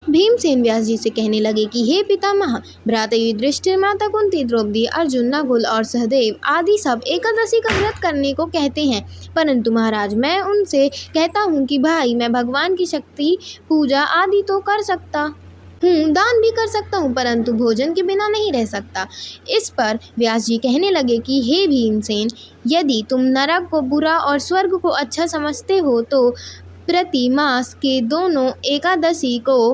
भीमसेन व्यास जी से कहने लगे कि हे पितामह, भ्राता युधिष्ठिर, माता कुंती, द्रौपदी, अर्जुन, नकुल और सहदेव आदि सब एकादशी का व्रत करने को कहते हैं, परंतु महाराज मैं उनसे कहता हूँ कि भाई मैं भगवान की शक्ति पूजा आदि तो कर सकता हूँ, दान भी कर सकता हूँ, परंतु भोजन के बिना नहीं रह सकता। इस पर व्यास जी कहने लगे कि हे भीमसेन, यदि तुम नरक को बुरा और स्वर्ग को अच्छा समझते हो तो प्रति मास के दोनों एकादशी को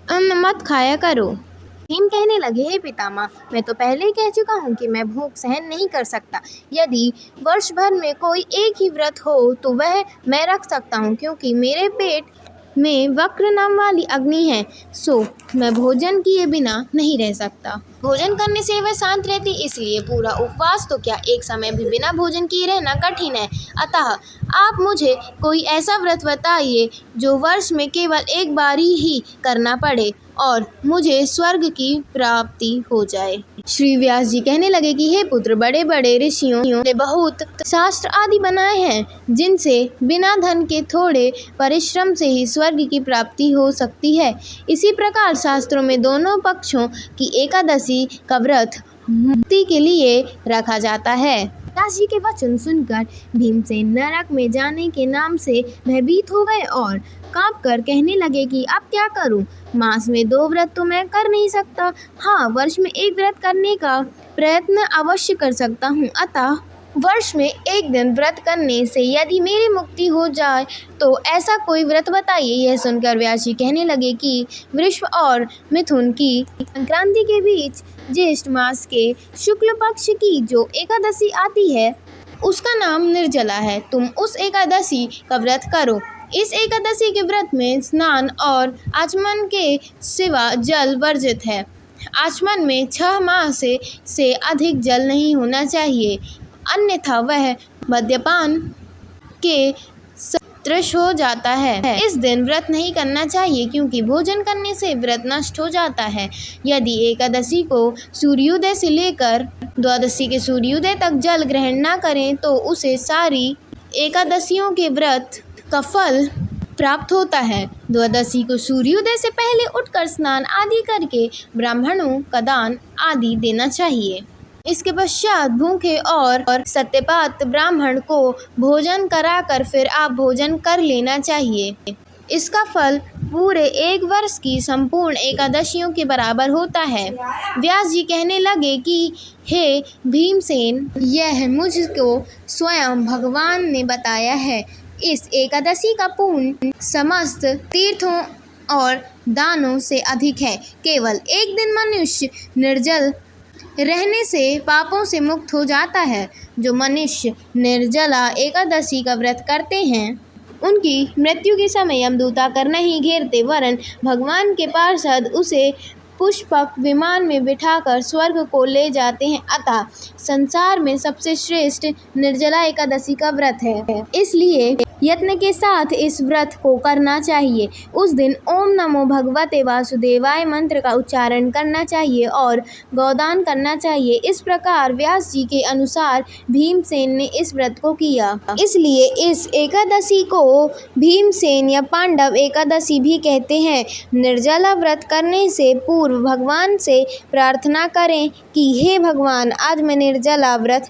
अन्न मत खाया करो। भीम कहने लगे, हे पितामह, मैं तो पहले ही कह चुका हूँ कि मैं भूख सहन नहीं कर सकता। यदि वर्ष भर में कोई एक ही व्रत हो तो वह मैं रख सकता हूँ, क्योंकि मेरे पेट में वक्र नाम वाली अग्नि है, सो मैं भोजन किए बिना नहीं रह सकता। भोजन करने से वह शांत रहती, इसलिए पूरा उपवास तो क्या एक समय भी बिना भोजन किए रहना कठिन है। अतः आप मुझे कोई ऐसा व्रत बताइए जो वर्ष में केवल एक बार ही करना पड़े और मुझे स्वर्ग की प्राप्ति हो जाए। श्री व्यास जी कहने लगे कि हे पुत्र, बड़े बड़े ऋषियों ने बहुत शास्त्र आदि बनाए हैं, जिनसे बिना धन के थोड़े परिश्रम से ही स्वर्ग की प्राप्ति हो सकती है। इसी प्रकार शास्त्रों में दोनों पक्षों की एकादशी का व्रत मुक्ति के लिए रखा जाता है। व्यास जी के वचन सुनकर भीमसेन नरक में जाने के नाम से भयभीत हो गए और कांपकर कहने लगे कि अब क्या करूं? मास में 2 व्रत तो मैं कर नहीं सकता। हाँ, वर्ष में 1 व्रत करने का प्रयत्न अवश्य कर सकता हूँ। अतः वर्ष में 1 दिन व्रत करने से यदि मेरी मुक्ति हो जाए तो ऐसा कोई व्रत बताइए। यह सुनकर व्यास जी कहने लगे कि वृष और मिथुन की संक्रांति के बीच ज्येष्ठ मास के शुक्ल पक्ष की जो एकादशी आती है उसका नाम निर्जला है। तुम उस एकादशी का व्रत करो। इस एकादशी के व्रत में स्नान और आचमन के सिवा जल वर्जित है। आचमन में 6 माह से अधिक जल नहीं होना चाहिए, अन्यथा वह मद्यपान के सदृश हो जाता है। इस दिन व्रत नहीं करना चाहिए, क्योंकि भोजन करने से व्रत नष्ट हो जाता है। यदि एकादशी को सूर्योदय से लेकर द्वादशी के सूर्योदय तक जल ग्रहण न करें तो उसे सारी एकादशियों के व्रत का फल प्राप्त होता है। द्वादशी को सूर्योदय से पहले उठकर स्नान आदि करके ब्राह्मणों का दान आदि देना चाहिए। इसके पश्चात भूखे और सत्यपात ब्राह्मण को भोजन कराकर फिर आप भोजन कर लेना चाहिए। इसका फल पूरे 1 वर्ष की संपूर्ण एकादशियों के बराबर होता है। व्यास जी कहने लगे कि हे भीमसेन, यह मुझको स्वयं भगवान ने बताया है। इस एकादशी का पुण्य समस्त तीर्थों और दानों से अधिक है। केवल एक दिन मनुष्य निर्जल रहने से पापों से मुक्त हो जाता है। जो मनुष्य निर्जला एकादशी का व्रत करते हैं उनकी मृत्यु के समय यमदूत आकर नहीं घेरते, वरन भगवान के पार्षद उसे पुष्पक विमान में बिठाकर स्वर्ग को ले जाते हैं। अतः संसार में सबसे श्रेष्ठ निर्जला एकादशी का व्रत है, इसलिए यत्न के साथ इस व्रत को करना चाहिए। उस दिन ओम नमो भगवते वासुदेवाय मंत्र का उच्चारण करना चाहिए और गौदान करना चाहिए। इस प्रकार व्यास जी के अनुसार भीमसेन ने इस व्रत को किया। इसलिए इस एकादशी को भीमसेन या पांडव एकादशी भी कहते हैं। निर्जला व्रत करने से पूर्व भगवान से प्रार्थना करें कि हे भगवान, आज मैं निर्जला व्रत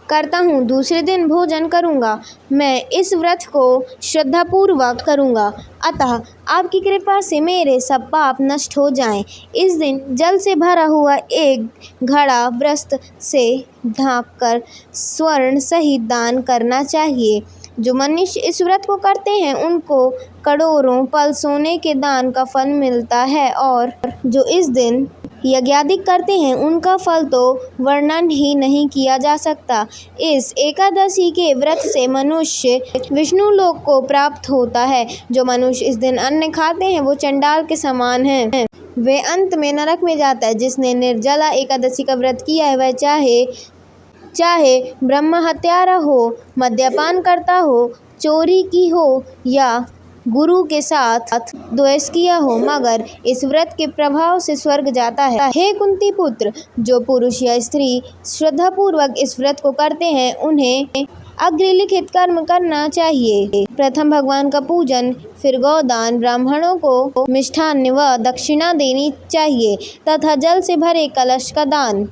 करता हूँ, दूसरे दिन भोजन करूँगा। मैं इस व्रत को श्रद्धापूर्वक करूँगा, अतः आपकी कृपा से मेरे सब पाप नष्ट हो जाएं। इस दिन जल से भरा हुआ एक घड़ा वस्त्र से ढांककर स्वर्ण सहित दान करना चाहिए। जो मनुष्य इस व्रत को करते हैं उनको करोड़ों पल सोने के दान का फल मिलता है, और जो इस दिन यज्ञादि करते हैं उनका फल तो वर्णन ही नहीं किया जा सकता। इस एकादशी के व्रत से मनुष्य विष्णु लोक को प्राप्त होता है। जो मनुष्य इस दिन अन्न खाते हैं वो चंडाल के समान हैं, वे अंत में नरक में जाता है। जिसने निर्जला एकादशी का व्रत किया है वह चाहे ब्रह्म हत्यारा हो, मद्यपान करता हो, चोरी की हो या गुरु के साथ द्वेष किया हो, मगर इस व्रत के प्रभाव से स्वर्ग जाता है। हे कुंती पुत्र, जो पुरुष या स्त्री श्रद्धापूर्वक इस व्रत को करते हैं उन्हें अग्रलिखित कर्म करना चाहिए। प्रथम भगवान का पूजन, फिर गौदान, ब्राह्मणों को मिष्ठान्न व दक्षिणा देनी चाहिए तथा जल से भरे कलश का दान।